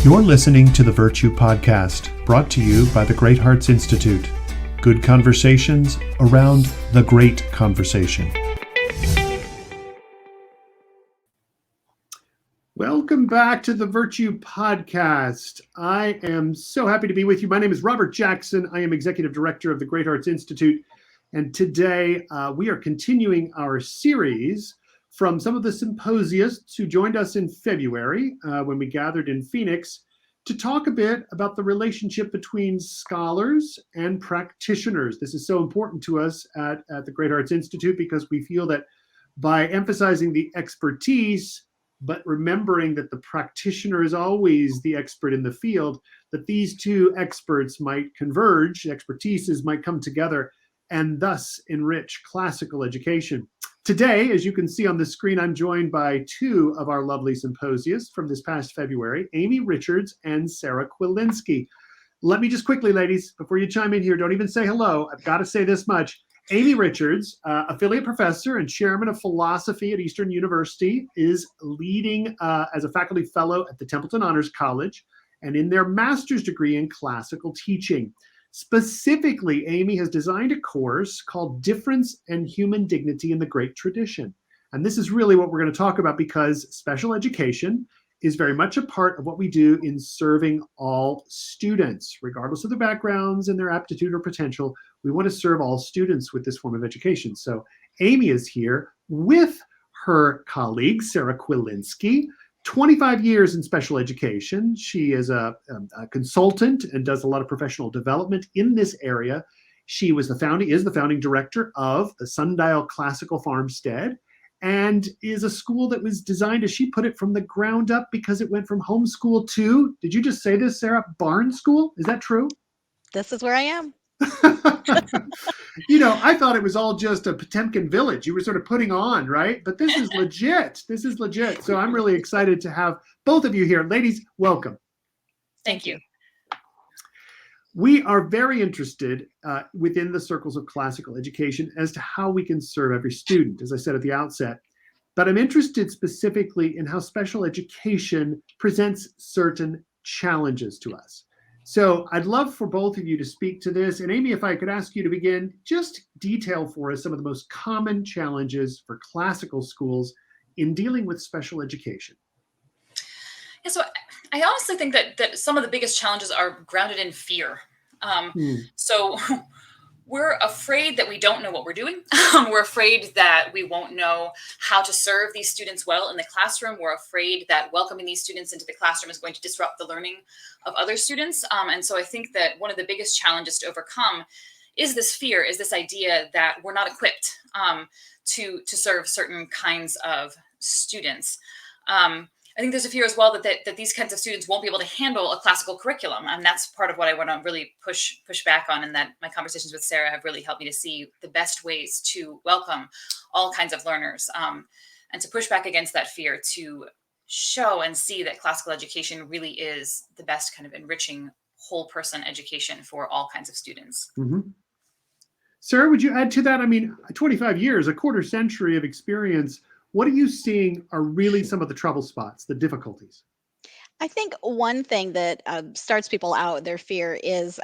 You're listening to the Virtue Podcast, brought to you by the Great Hearts Institute. Good conversations around the great conversation. Welcome back to the Virtue Podcast. I am so happy to be with you. My name is Robert Jackson. I am Executive Director of the Great Hearts Institute. And today we are continuing our series from some of the symposiasts who joined us in February when we gathered in Phoenix to talk a bit about the relationship between scholars and practitioners. This is so important to us at the Great Hearts Institute because we feel that by emphasizing the expertise, but remembering that the practitioner is always the expert in the field, that these two experts might converge, expertises might come together and thus enrich classical education. Today, as you can see on the screen, I'm joined by two of our lovely symposiasts from this past February, Amy Richards and Sarah Kwilinski. Let me just quickly, ladies, before you chime in here, don't even say hello. I've got to say this much. Amy Richards, affiliate professor and chairman of philosophy at Eastern University, is leading as a faculty fellow at the Templeton Honors College and in their master's degree in classical teaching. Specifically, Amy has designed a course called Difference and Human Dignity in the Great Tradition. And this is really what we're going to talk about because special education is very much a part of what we do in serving all students, regardless of their backgrounds and their aptitude or potential. We want to serve all students with this form of education. So Amy is here with her colleague, Sarah Kwilinski, 25 years in special education. She is a consultant and does a lot of professional development in this area. She is the founding director of the Sundial Classical Farmstead and is a school that was designed, as she put it, from the ground up because it went from homeschool to, did you just say this, Sarah, barn school? Is that true? This is where I am. I thought it was all just a Potemkin village you were sort of putting on, right? But this is legit. This is legit. So I'm really excited to have both of you here. Ladies, welcome. Thank you. We are very interested within the circles of classical education as to how we can serve every student, as I said at the outset. But I'm interested specifically in how special education presents certain challenges to us. So I'd love for both of you to speak to this. And Amy, if I could ask you to begin, just detail for us some of the most common challenges for classical schools in dealing with special education. Yeah, so I honestly think that some of the biggest challenges are grounded in fear. So we're afraid that we don't know what we're doing. We're afraid that we won't know how to serve these students well in the classroom. We're afraid that welcoming these students into the classroom is going to disrupt the learning of other students. And so I think that one of the biggest challenges to overcome is this fear, is this idea that we're not equipped to serve certain kinds of students. I think there's a fear as well that these kinds of students won't be able to handle a classical curriculum. And that's part of what I want to really push back on. And that my conversations with Sarah have really helped me to see the best ways to welcome all kinds of learners and to push back against that fear, to show and see that classical education really is the best kind of enriching whole person education for all kinds of students. Mm-hmm. Sarah, would you add to that? I mean, 25 years, a quarter century of experience. What are you seeing are really some of the trouble spots, the difficulties? I think one thing that starts people out, their fear, is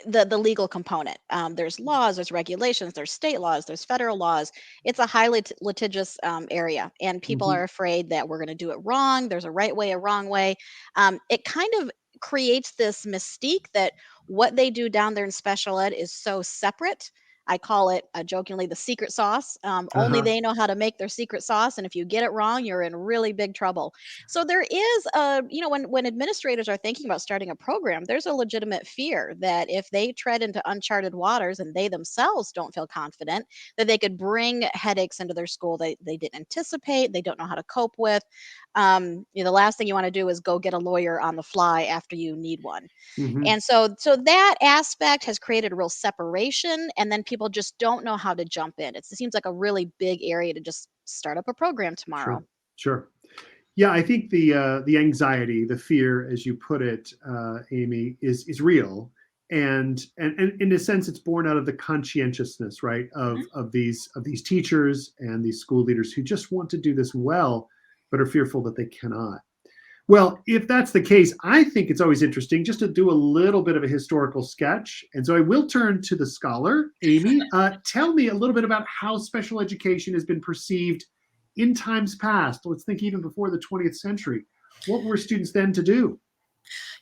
the legal component. There's laws, there's regulations, there's state laws, there's federal laws. It's a highly litigious area, and people are afraid that we're going to do it wrong. There's a right way, a wrong way. It kind of creates this mystique that what they do down there in special ed is so separate. I call it jokingly the secret sauce. Only they know how to make their secret sauce. And if you get it wrong, you're in really big trouble. So there is when administrators are thinking about starting a program, there's a legitimate fear that if they tread into uncharted waters and they themselves don't feel confident, that they could bring headaches into their school they didn't anticipate, they don't know how to cope with. The last thing you want to do is go get a lawyer on the fly after you need one. And so that aspect has created a real separation, and then people just don't know how to jump in. It seems like a really big area to just start up a program tomorrow. Sure. Yeah, I think the anxiety, the fear, as you put it, Amy, is real. And in a sense, it's born out of the conscientiousness, right, of these teachers and these school leaders who just want to do this well, but are fearful that they cannot. Well, if that's the case, I think it's always interesting just to do a little bit of a historical sketch. And so I will turn to the scholar, Amy. Tell me a little bit about how special education has been perceived in times past. Let's think even before the 20th century. What were students then to do?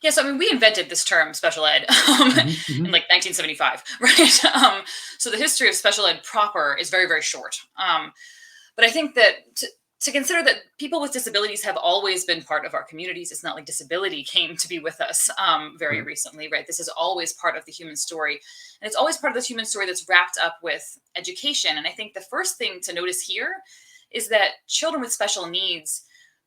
Yeah, so I mean, we invented this term special ed Hmm. in Hmm. like 1975, right? So the history of special ed proper is very, very short. But I think that to consider that people with disabilities have always been part of our communities. It's not like disability came to be with us very Right. recently, right? This is always part of the human story. And it's always part of this human story that's wrapped up with education. And I think the first thing to notice here is that children with special needs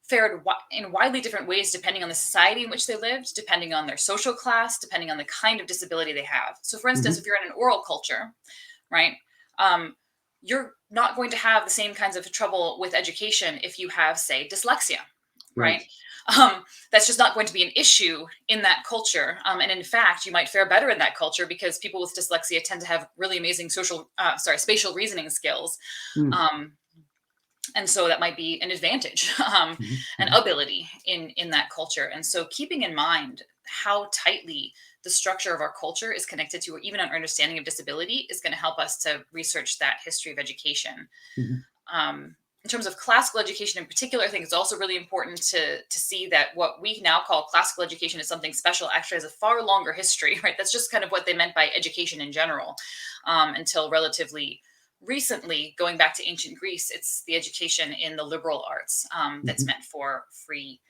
fared in widely different ways depending on the society in which they lived, depending on their social class, depending on the kind of disability they have. So, for instance, Hmm. if you're in an oral culture, right, you're not going to have the same kinds of trouble with education if you have, say, dyslexia, Right. right? That's just not going to be an issue in that culture. And in fact, you might fare better in that culture because people with dyslexia tend to have really amazing spatial reasoning skills. Mm. Um, and so that might be an advantage Hmm. an Hmm. ability in that culture. And so keeping in mind how tightly the structure of our culture is connected to, or even our understanding of disability, is going to help us to research that history of education. Hmm. In terms of classical education in particular, I think it's also really important to see that what we now call classical education is something special actually has a far longer history, right? That's just kind of what they meant by education in general, until relatively recently, going back to ancient Greece. It's the education in the liberal arts that's Hmm. meant for free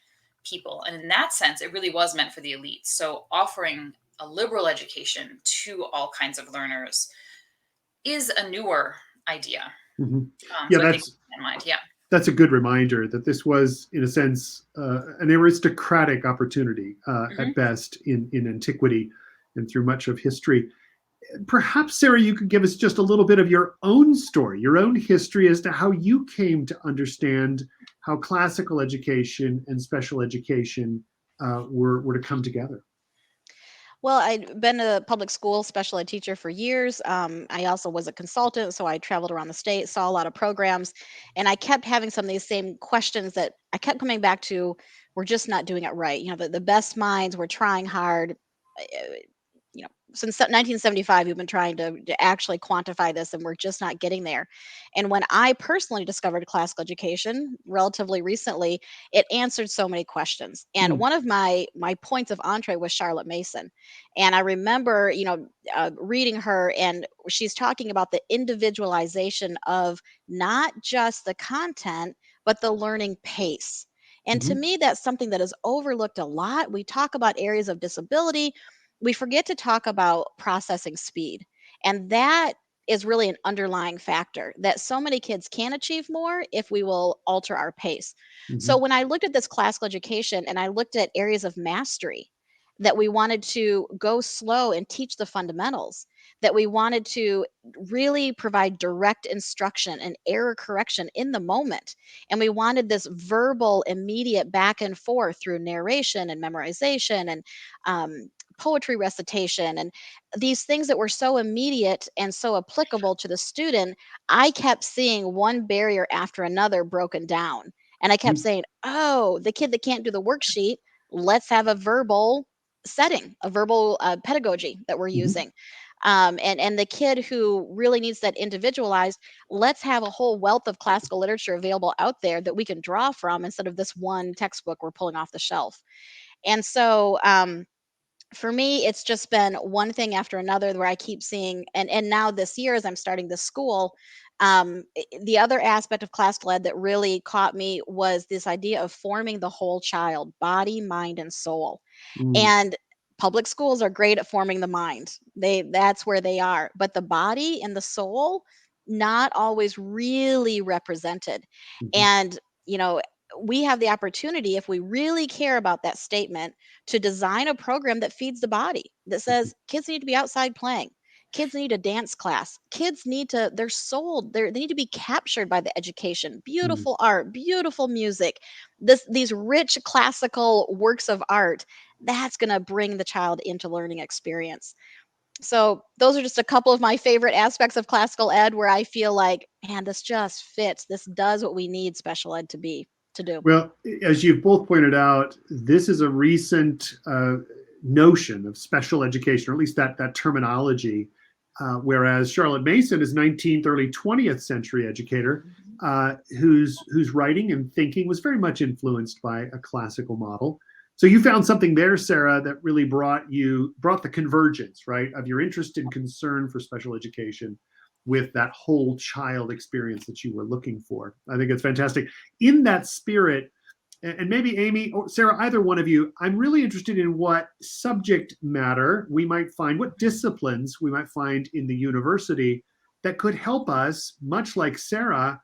people. And in that sense, it really was meant for the elite. So offering a liberal education to all kinds of learners is a newer idea. Hmm. Yeah, So I think in mind, yeah. that's a good reminder that this was, in a sense, an aristocratic opportunity at Mhm. best in antiquity and through much of history. Perhaps, Sarah, you could give us just a little bit of your own story, your own history as to how you came to understand how classical education and special education were to come together. Well, I'd been a public school special ed teacher for years. I also was a consultant, so I traveled around the state, saw a lot of programs, and I kept having some of these same questions that I kept coming back to. We're just not doing it right. The best minds were trying hard. uh, since 1975, we've been trying to actually quantify this, and we're just not getting there. And when I personally discovered classical education relatively recently, it answered so many questions. And Mm. one of my points of entree was Charlotte Mason. And I remember, reading her, and she's talking about the individualization of not just the content, but the learning pace. And to Mhm. me, that's something that is overlooked a lot. We talk about areas of disability, we forget to talk about processing speed. And that is really an underlying factor that so many kids can achieve more if we will alter our pace. So Mhm. when I looked at this classical education and I looked at areas of mastery, that we wanted to go slow and teach the fundamentals, that we wanted to really provide direct instruction and error correction in the moment. And we wanted this verbal, immediate back and forth through narration and memorization and poetry recitation and these things that were so immediate and so applicable to the student. I kept seeing one barrier after another broken down. And I kept Mm. saying, oh, the kid that can't do the worksheet, let's have a verbal setting, a verbal pedagogy that we're Mhm. using. And the kid who really needs that individualized, let's have a whole wealth of classical literature available out there that we can draw from instead of this one textbook we're pulling off the shelf. And so, for me, it's just been one thing after another where I keep seeing, and now this year as I'm starting this school, the other aspect of classical ed that really caught me was this idea of forming the whole child, body, mind, and soul. Mm. And public schools are great at forming the mind. That's where they are. But the body and the soul, not always really represented. Mhm. And, you know, we have the opportunity, if we really care about that statement, to design a program that feeds the body, that Mhm. says kids need to be outside playing. Kids need a dance class. Kids need to, they're sold, they need to be captured by the education. Mm. Beautiful art, beautiful music, these rich classical works of art, that's going to bring the child into learning experience. So those are just a couple of my favorite aspects of classical ed where I feel like, man, this just fits. This does what we need special ed to be. to do. Well, as you've both pointed out, this is a recent notion of special education, or at least that terminology, whereas Charlotte Mason is 19th, early 20th century educator whose writing and thinking was very much influenced by a classical model. So you found something there, Sarah, that really brought the convergence, right, of your interest and concern for special education with that whole child experience that you were looking for. I think it's fantastic. In that spirit, and maybe Amy or Sarah, either one of you, I'm really interested in what subject matter we might find, what disciplines we might find in the university that could help us, much like Sarah,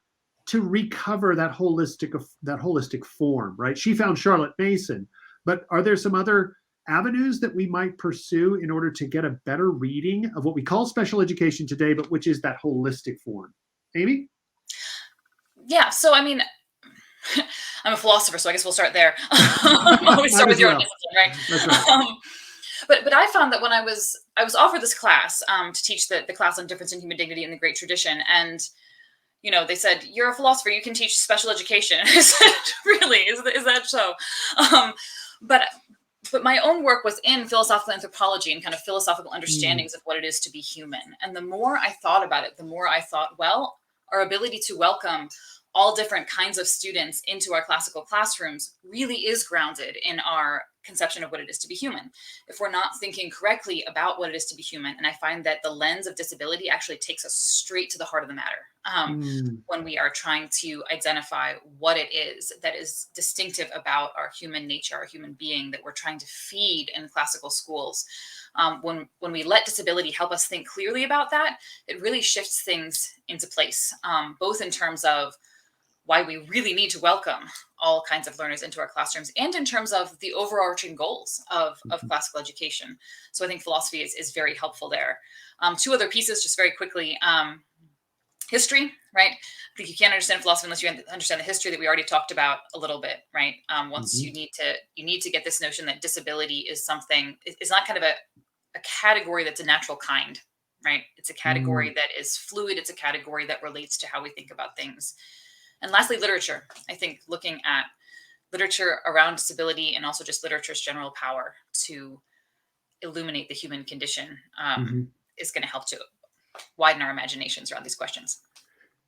to recover that holistic form, right? She found Charlotte Mason, but are there some other avenues that we might pursue in order to get a better reading of what we call special education today, but which is that holistic form? Amy? Yeah, so I mean, I'm a philosopher, so I guess we'll start there. Always start with your own discipline, right? That's right. But I found that when I was offered this class to teach the class on difference in human dignity in the Great Tradition, and they said, "You're a philosopher, you can teach special education." I said, "Really? Is that so?" But my own work was in philosophical anthropology and kind of philosophical understandings of what it is to be human. And the more I thought about it, the more I thought, well, our ability to welcome all different kinds of students into our classical classrooms really is grounded in our conception of what it is to be human. If we're not thinking correctly about what it is to be human, and I find that the lens of disability actually takes us straight to the heart of the matter when we are trying to identify what it is that is distinctive about our human nature, our human being that we're trying to feed in classical schools. When we let disability help us think clearly about that, it really shifts things into place, both in terms of why we really need to welcome all kinds of learners into our classrooms, and in terms of the overarching goals of classical education. So I think philosophy is very helpful there. Two other pieces, just very quickly. History, right? I think you can't understand philosophy unless you understand the history that we already talked about a little bit, right? Once you need to get this notion that disability is something, it's not kind of a category that's a natural kind, right? It's a category that is fluid. It's a category that relates to how we think about things. And lastly, literature. I think looking at literature around disability and also just literature's general power to illuminate the human condition is going to help to widen our imaginations around these questions.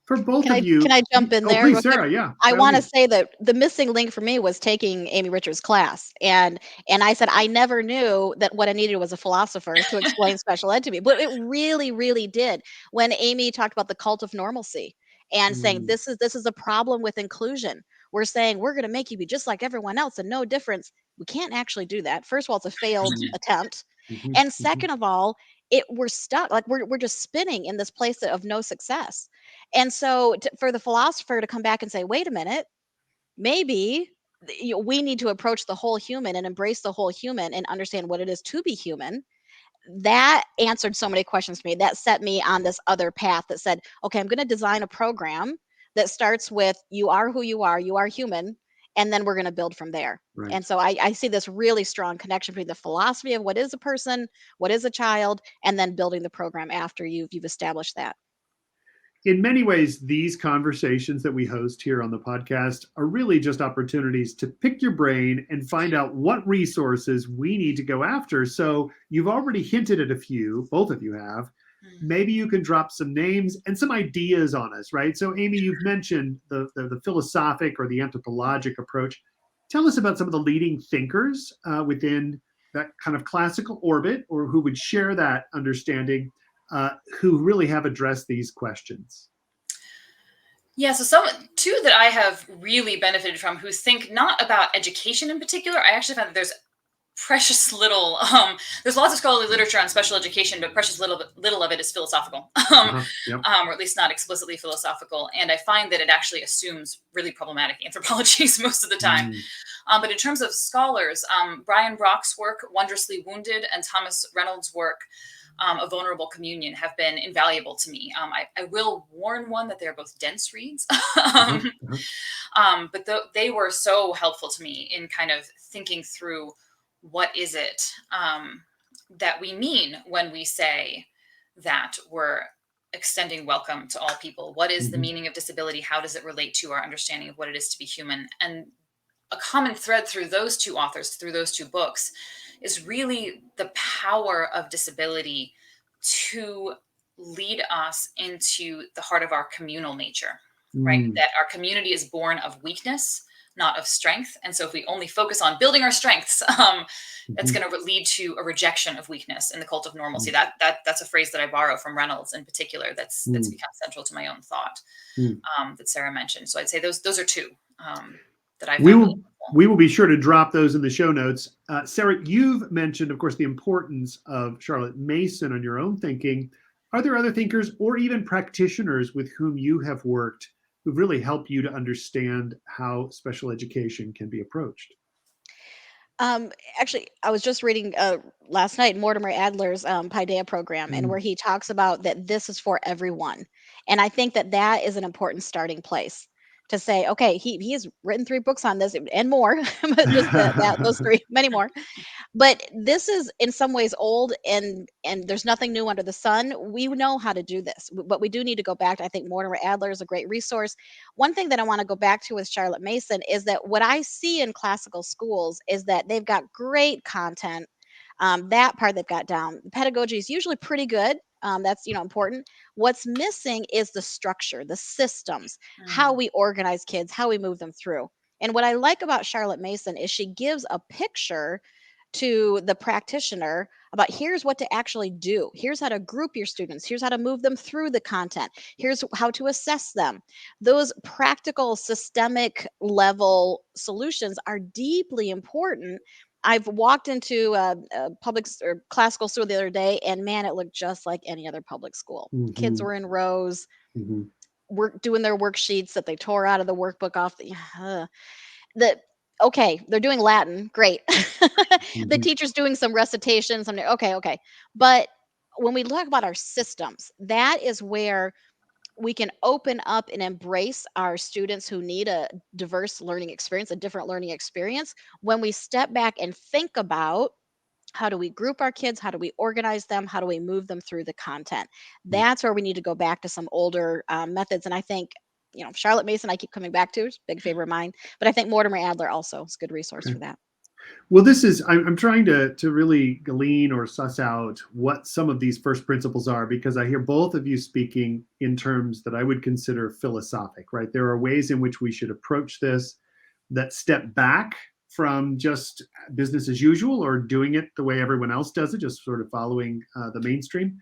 For both of you. Can I jump in there? Please, Sarah, yeah. I want to say that the missing link for me was taking Amy Richards' class. And I said, I never knew that what I needed was a philosopher to explain special ed to me. But it really, really did. When Amy talked about the cult of normalcy and saying, this is a problem with inclusion. We're saying we're going to make you be just like everyone else and no difference. We can't actually do that. First of all, it's a failed attempt. And second of all, we're stuck, like we're just spinning in this place of no success. And so for the philosopher to come back and say, wait a minute, maybe we need to approach the whole human and embrace the whole human and understand what it is to be human. That answered so many questions for me. That set me on this other path that said, okay, I'm going to design a program that starts with you are who you are human, and then we're going to build from there. Right. And so I see this really strong connection between the philosophy of what is a person, what is a child, and then building the program after you've established that. In many ways, these conversations that we host here on the podcast are really just opportunities to pick your brain and find out what resources we need to go after. So you've already hinted at a few, both of you have. Maybe you can drop some names and some ideas on us, right? So Amy, you've mentioned the philosophic or the anthropologic approach. Tell us about some of the leading thinkers within that kind of classical orbit, or who would share that understanding, who really have addressed these questions. Yeah, so two that I have really benefited from, who think not about education in particular. I actually found that there's precious little, there's lots of scholarly literature on special education, but precious little of it is philosophical, or at least not explicitly philosophical. And I find that it actually assumes really problematic anthropologies most of the time. But in terms of scholars, Brian Brock's work, Wondrously Wounded, and Thomas Reynolds' work, A Vulnerable Communion, have been invaluable to me. I will warn one that they're both dense reads, but they were so helpful to me in kind of thinking through what is it that we mean when we say that we're extending welcome to all people. What is the meaning of disability? How does it relate to our understanding of what it is to be human? And a common thread through those two authors, through those two books, is really the power of disability to lead us into the heart of our communal nature, right? That our community is born of weakness, not of strength. And so if we only focus on building our strengths, that's going to lead to a rejection of weakness in the cult of normalcy. That's a phrase that I borrow from Reynolds in particular. That's become central to my own thought that Sarah mentioned. So I'd say those are two that I found really helpful. We will be sure to drop those in the show notes. Sarah, you've mentioned, of course, the importance of Charlotte Mason on your own thinking. Are there other thinkers or even practitioners with whom you have worked who've really helped you to understand how special education can be approached? Actually, I was just reading last night Mortimer Adler's Paideia program, and where he talks about that this is for everyone. And I think that that is an important starting place to say, okay, he has written 3 books on this and more, but just those 3, many more. But this is in some ways old, and there's nothing new under the sun. We know how to do this, but we do need to go back to, I think Mortimer Adler is a great resource. One thing that I want to go back to with Charlotte Mason is that what I see in classical schools is that they've got great content. That part they've got down. The pedagogy is usually pretty good. That's important. What's missing is the structure, the systems, how we organize kids, how we move them through. And what I like about Charlotte Mason is she gives a picture to the practitioner about here's what to actually do. Here's how to group your students. Here's how to move them through the content. Here's how to assess them. Those practical, systemic level solutions are deeply important. I've walked into a public or classical school the other day, and man, it looked just like any other public school. Kids were in rows, doing their worksheets that they tore out of the workbook off okay, they're doing Latin, great. The teacher's doing some recitations. Okay. But when we talk about our systems, that is where we can open up and embrace our students who need a diverse learning experience, a different learning experience. When we step back and think about how do we group our kids? How do we organize them? How do we move them through the content? That's where we need to go back to some older methods. And I think Charlotte Mason, I keep coming back to, big favorite of mine, but I think Mortimer Adler also is a good resource for that. Well, I'm trying to really glean or suss out what some of these first principles are, because I hear both of you speaking in terms that I would consider philosophic, right? There are ways in which we should approach this that step back from just business as usual or doing it the way everyone else does it, just sort of following the mainstream.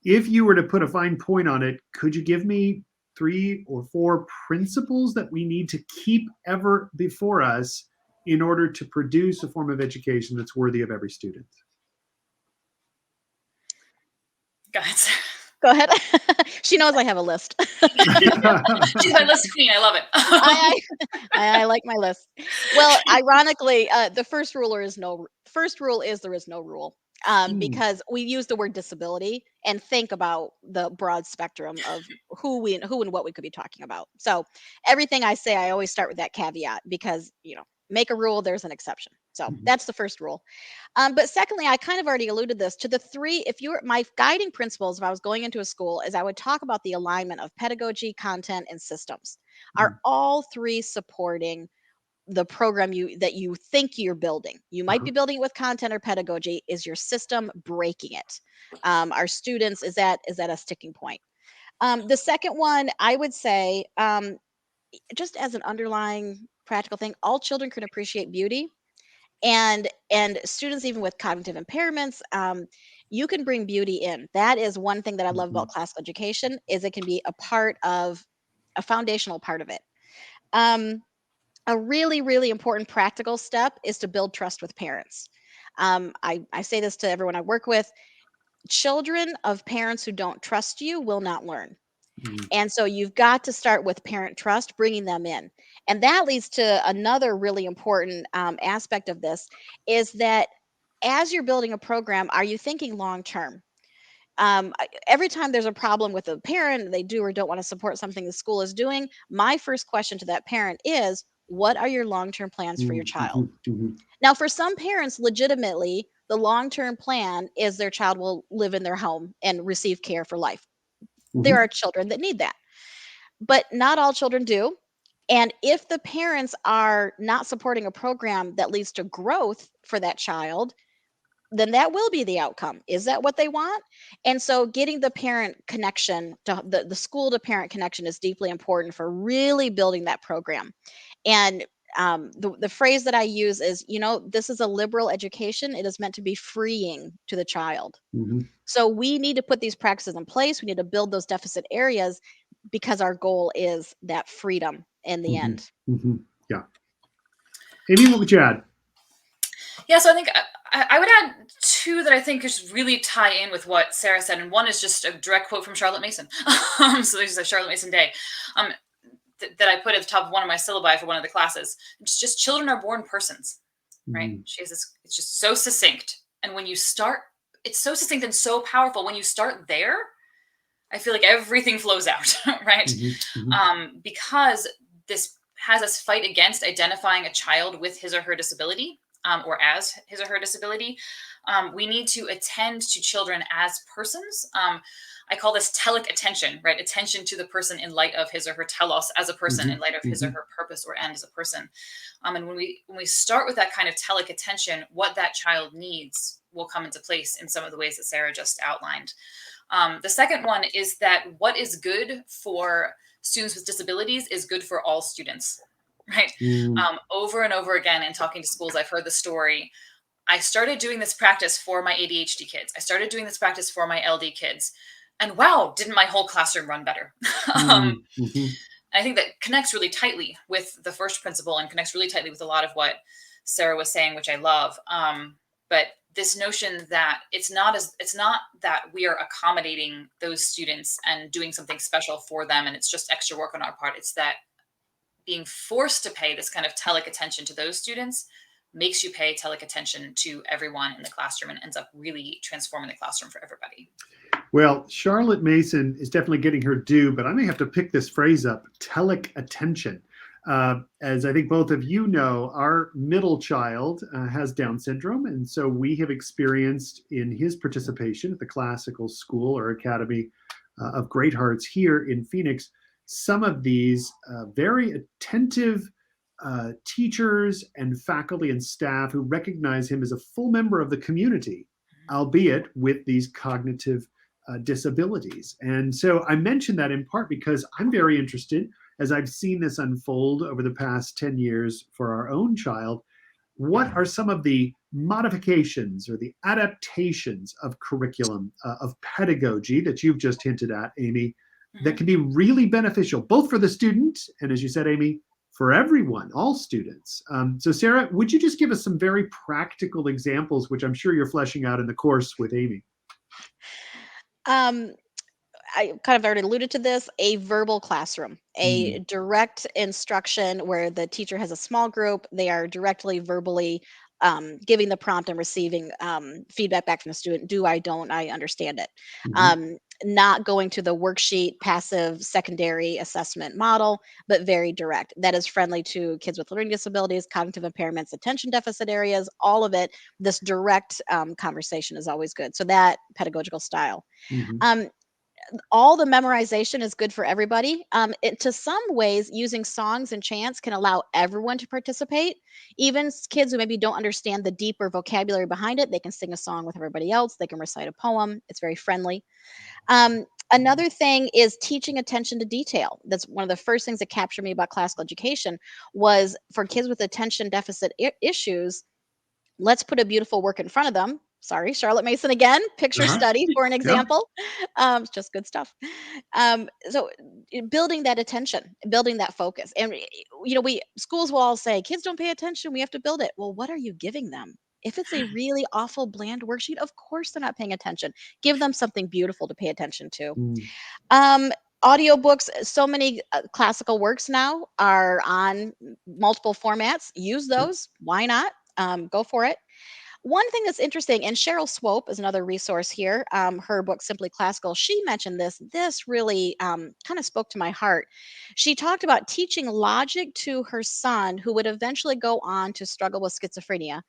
If you were to put a fine point on it, could you give me 3 or 4 principles that we need to keep ever before us in order to produce a form of education that's worthy of every student? Go ahead. She knows I have a list. She's my list queen. I love it. I like my list. Well, ironically, the first rule is there is no rule. Because we use the word disability and think about the broad spectrum of who and what we could be talking about. So everything I say, I always start with that caveat because, make a rule, there's an exception. So that's the first rule. But secondly, I kind of already alluded this to the 3. My guiding principles, if I was going into a school, is I would talk about the alignment of pedagogy, content, and systems. Are all 3 supporting the program that you think you're building? You might be building it with content or pedagogy. Is your system breaking it? Our students, is that a sticking point? The second one, I would say, just as an underlying practical thing, all children can appreciate beauty, and students even with cognitive impairments, you can bring beauty in. That is one thing that I love about classical education, is it can be a foundational part of it. A really, really important practical step is to build trust with parents. I say this to everyone I work with. Children of parents who don't trust you will not learn. And so you've got to start with parent trust, bringing them in. And that leads to another really important aspect of this, is that as you're building a program, are you thinking long term? Every time there's a problem with a parent, they do or don't want to support something the school is doing, my first question to that parent is, what are your long-term plans for your child? Now, for some parents, legitimately, the long-term plan is their child will live in their home and receive care for life. There are children that need that, but not all children do. And if the parents are not supporting a program that leads to growth for that child, then that will be the outcome. Is that what they want? And so getting the parent connection to the school to parent connection is deeply important for really building that program. And the phrase that I use is, this is a liberal education. It is meant to be freeing to the child. So we need to put these practices in place. We need to build those deficit areas because our goal is that freedom in the end. Yeah. Amy, what would you add? Yeah, so I think I would add two that I think just really tie in with what Sarah said, and one is just a direct quote from Charlotte Mason. So there's a Charlotte Mason Day that I put at the top of one of my syllabi for one of the classes. It's just children are born persons, right? She has this. It's just so succinct, and when you start, it's so succinct and so powerful. When you start there, I feel like everything flows out, right? Because this has us fight against identifying a child with his or her disability. Or as his or her disability. We need to attend to children as persons. I call this telic attention, right? Attention to the person in light of his or her telos as a person, in light of his or her purpose or end as a person. And when we start with that kind of telic attention, what that child needs will come into place in some of the ways that Sarah just outlined. The second one is that what is good for students with disabilities is good for all students. Right. Over and over again in talking to schools, I've heard the story. I started doing this practice for my ADHD kids. I started doing this practice for my LD kids. And wow, didn't my whole classroom run better? I think that connects really tightly with the first principle and connects really tightly with a lot of what Sarah was saying, which I love. But this notion that it's not that we are accommodating those students and doing something special for them, and it's just extra work on our part. It's that being forced to pay this kind of telic attention to those students makes you pay telic attention to everyone in the classroom and ends up really transforming the classroom for everybody. Well, Charlotte Mason is definitely getting her due, but I may have to pick this phrase up, telic attention. As I think both of you know, our middle child has Down syndrome. And so we have experienced in his participation at the classical school or academy of Great Hearts here in Phoenix, some of these very attentive teachers and faculty and staff who recognize him as a full member of the community, albeit with these cognitive disabilities. And so I mention that in part because I'm very interested, as I've seen this unfold over the past 10 years for our own child, what are some of the modifications or the adaptations of curriculum, of pedagogy that you've just hinted at, Amy, that can be really beneficial, both for the student and, as you said, Amy, for everyone, all students. So Sarah, would you just give us some very practical examples, which I'm sure you're fleshing out in the course with Amy? I kind of already alluded to this, a verbal classroom, a direct instruction where the teacher has a small group. They are directly verbally giving the prompt and receiving feedback back from the student. Do I, don't I understand it? Not going to the worksheet, passive secondary assessment model, but very direct. That is friendly to kids with learning disabilities, cognitive impairments, attention deficit areas, all of it. This direct conversation is always good. So that pedagogical style. All the memorization is good for everybody. To some ways, using songs and chants can allow everyone to participate. Even kids who maybe don't understand the deeper vocabulary behind it, they can sing a song with everybody else. They can recite a poem. It's very friendly. Another thing is teaching attention to detail. That's one of the first things that captured me about classical education was for kids with attention deficit issues. Let's put a beautiful work in front of them. Sorry, Charlotte Mason again. Picture study for an example. It's just good stuff. So building that attention, building that focus, and we schools will all say kids don't pay attention. We have to build it. Well, what are you giving them? If it's a really awful, bland worksheet, of course they're not paying attention. Give them something beautiful to pay attention to. Audiobooks, so many classical works now are on multiple formats. Use those. Why not? Go for it. One thing that's interesting, and Cheryl Swope is another resource here. Her book, Simply Classical, she mentioned this. This really kind of spoke to my heart. She talked about teaching logic to her son, who would eventually go on to struggle with schizophrenia.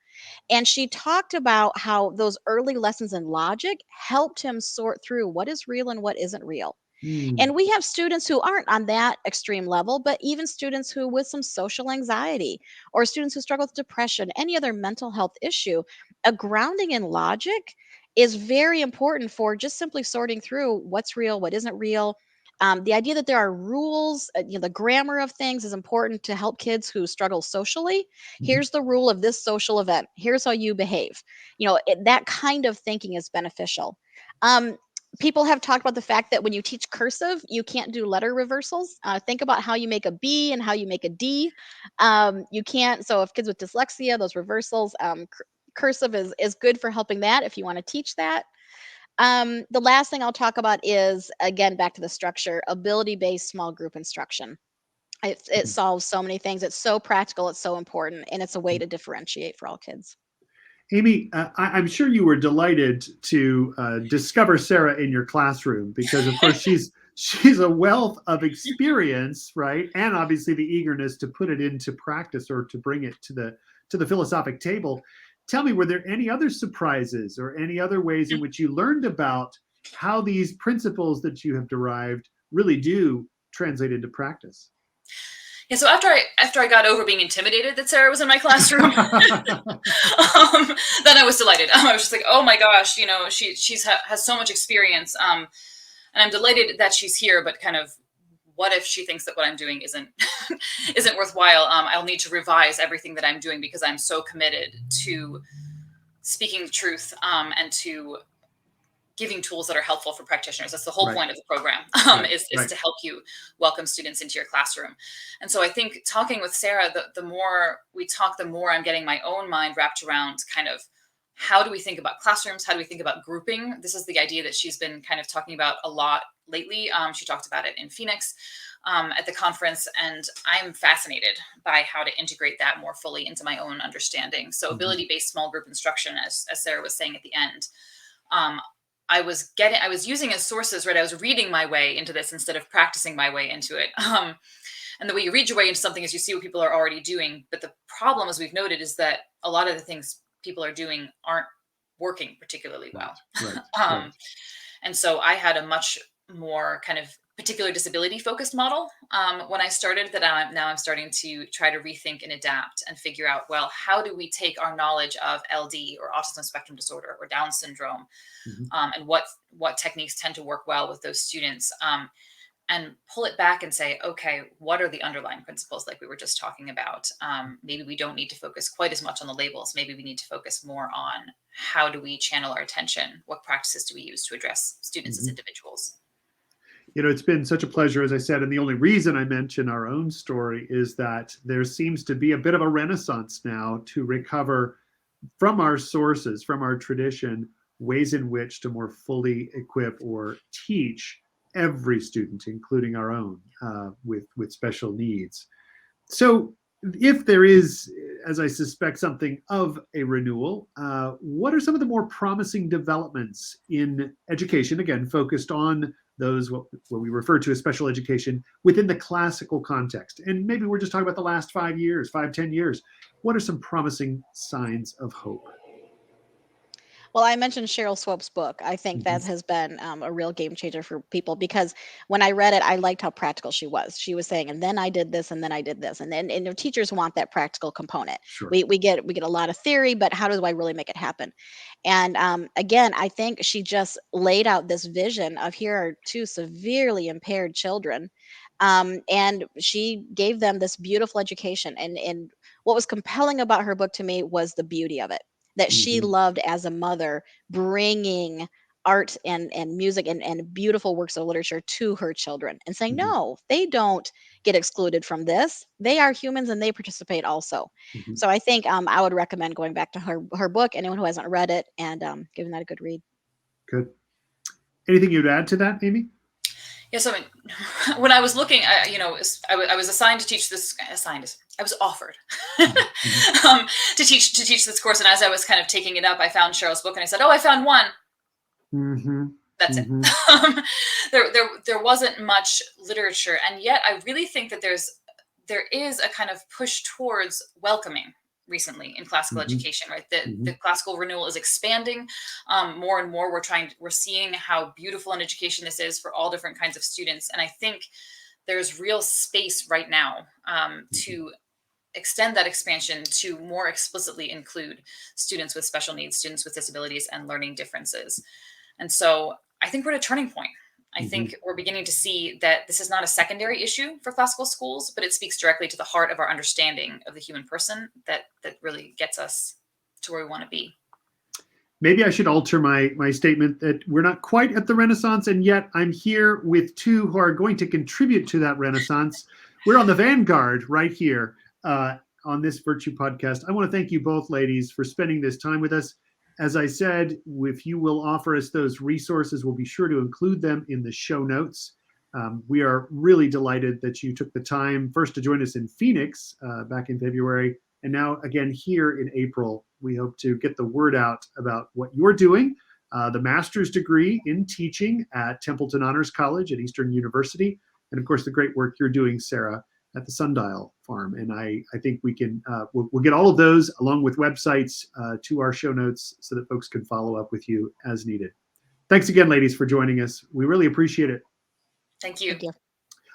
And she talked about how those early lessons in logic helped him sort through what is real and what isn't real. Mm. And we have students who aren't on that extreme level, but even students who with some social anxiety or students who struggle with depression, any other mental health issue, a grounding in logic is very important for just simply sorting through what's real, what isn't real. The idea that there are rules, the grammar of things is important to help kids who struggle socially. Mhm. Here's the rule of this social event. Here's how you behave. That kind of thinking is beneficial. Um, People have talked about the fact that when you teach cursive, you can't do letter reversals. Think about how you make a B and how you make a D. You can't. So if kids with dyslexia, those reversals, cursive is good for helping that if you want to teach that. The last thing I'll talk about is, again, back to the structure, ability-based small group instruction. It Mhm. solves so many things. It's so practical. It's so important. And it's a way to differentiate for all kids. Amy, I'm sure you were delighted to discover Sarah in your classroom because, of course, she's a wealth of experience, right? And obviously the eagerness to put it into practice or to bring it to the philosophic table. Tell me, were there any other surprises or any other ways in which you learned about how these principles that you have derived really do translate into practice? Yeah, so after I got over being intimidated that Sarah was in my classroom, then I was delighted. I was just like, oh my gosh, has so much experience, and I'm delighted that she's here. But kind of, what if she thinks that what I'm doing isn't isn't worthwhile? I'll need to revise everything that I'm doing because I'm so committed to speaking the truth, and to giving tools that are helpful for practitioners. That's the whole Right, point of the program, right, is right. to help you welcome students into your classroom. And so I think talking with Sarah, the more we talk, the more I'm getting my own mind wrapped around kind of how do we think about classrooms? How do we think about grouping? This is the idea that she's been kind of talking about a lot lately. She talked about it in Phoenix at the conference, and I'm fascinated by how to integrate that more fully into my own understanding. So Mhm. ability-based small group instruction, as Sarah was saying at the end, um, I was using as sources, right? I was reading my way into this instead of practicing my way into it. And the way you read your way into something is you see what people are already doing. But the problem, as we've noted, is that a lot of the things people are doing aren't working particularly Right, well. right, right. um, and so I had a much more kind of particular disability focused model when I started, that I'm starting to try to rethink and adapt and figure out, well, how do we take our knowledge of LD or autism spectrum disorder or Down syndrome, Mhm. and what techniques tend to work well with those students, and pull it back and say, okay, what are the underlying principles like we were just talking about? Maybe we don't need to focus quite as much on the labels. Maybe we need to focus more on how do we channel our attention? What practices do we use to address students as Mhm. individuals? It's been such a pleasure, as I said, and the only reason I mention our own story is that there seems to be a bit of a renaissance now to recover from our sources, from our tradition, ways in which to more fully equip or teach every student, including our own, with special needs. So, if there is, as I suspect, something of a renewal, what are some of the more promising developments in education? Again, focused on those what we refer to as special education within the classical context. And maybe we're just talking about the last 5 years, 5, 10 years. What are some promising signs of hope? Well, I mentioned Cheryl Swope's book. I think Mhm. that has been a real game changer for people because when I read it, I liked how practical she was. She was saying, and then I did this, and then I did this, and then and the teachers want that practical component. Sure. We get a lot of theory, but how do I really make it happen? And again, I think she just laid out this vision of here are two severely impaired children, and she gave them this beautiful education. And what was compelling about her book to me was the beauty of it, that she Mhm. loved as a mother bringing art and music and beautiful works of literature to her children and saying, Mhm. no, they don't get excluded from this. They are humans and they participate also. Mhm. So I think I would recommend going back to her book, anyone who hasn't read it, and giving that a good read. Good. Anything you'd add to that, Amy? Yeah, so I mean, when I was looking, I was assigned to teach this. I was offered Mhm. Mhm. to teach this course, and as I was kind of taking it up, I found Cheryl's book, and I said, "Oh, I found one." Mhm. That's it. Mhm. There wasn't much literature, and yet I really think that there is a kind of push towards welcoming recently in classical education, right? The Mhm. classical renewal is expanding more and more. We're seeing how beautiful an education this is for all different kinds of students. And I think there's real space right now to extend that expansion to more explicitly include students with special needs, students with disabilities, and learning differences. And so I think we're at a turning point. I think we're beginning to see that this is not a secondary issue for classical schools, but it speaks directly to the heart of our understanding of the human person that really gets us to where we want to be. Maybe I should alter my statement that we're not quite at the Renaissance, and yet I'm here with two who are going to contribute to that Renaissance. We're on the vanguard right here on this Virtue podcast. I want to thank you both, ladies, for spending this time with us. As I said, if you will offer us those resources, we'll be sure to include them in the show notes. We are really delighted that you took the time first to join us in Phoenix back in February, and now again here in April. We hope to get the word out about what you're doing, the master's degree in teaching at Templeton Honors College at Eastern University, and of course the great work you're doing, Sarah, at the Sundial Farm. And I think we can, we'll get all of those along with websites to our show notes so that folks can follow up with you as needed. Thanks again, ladies, for joining us. We really appreciate it. Thank you. Thank you.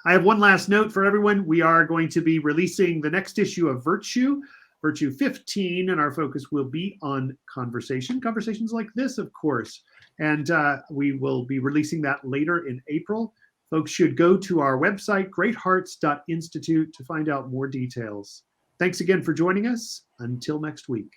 I have one last note for everyone. We are going to be releasing the next issue of Virtue 15, and our focus will be on conversations like this, of course. And we will be releasing that later in April. Folks should go to our website, greathearts.institute, to find out more details. Thanks again for joining us. Until next week.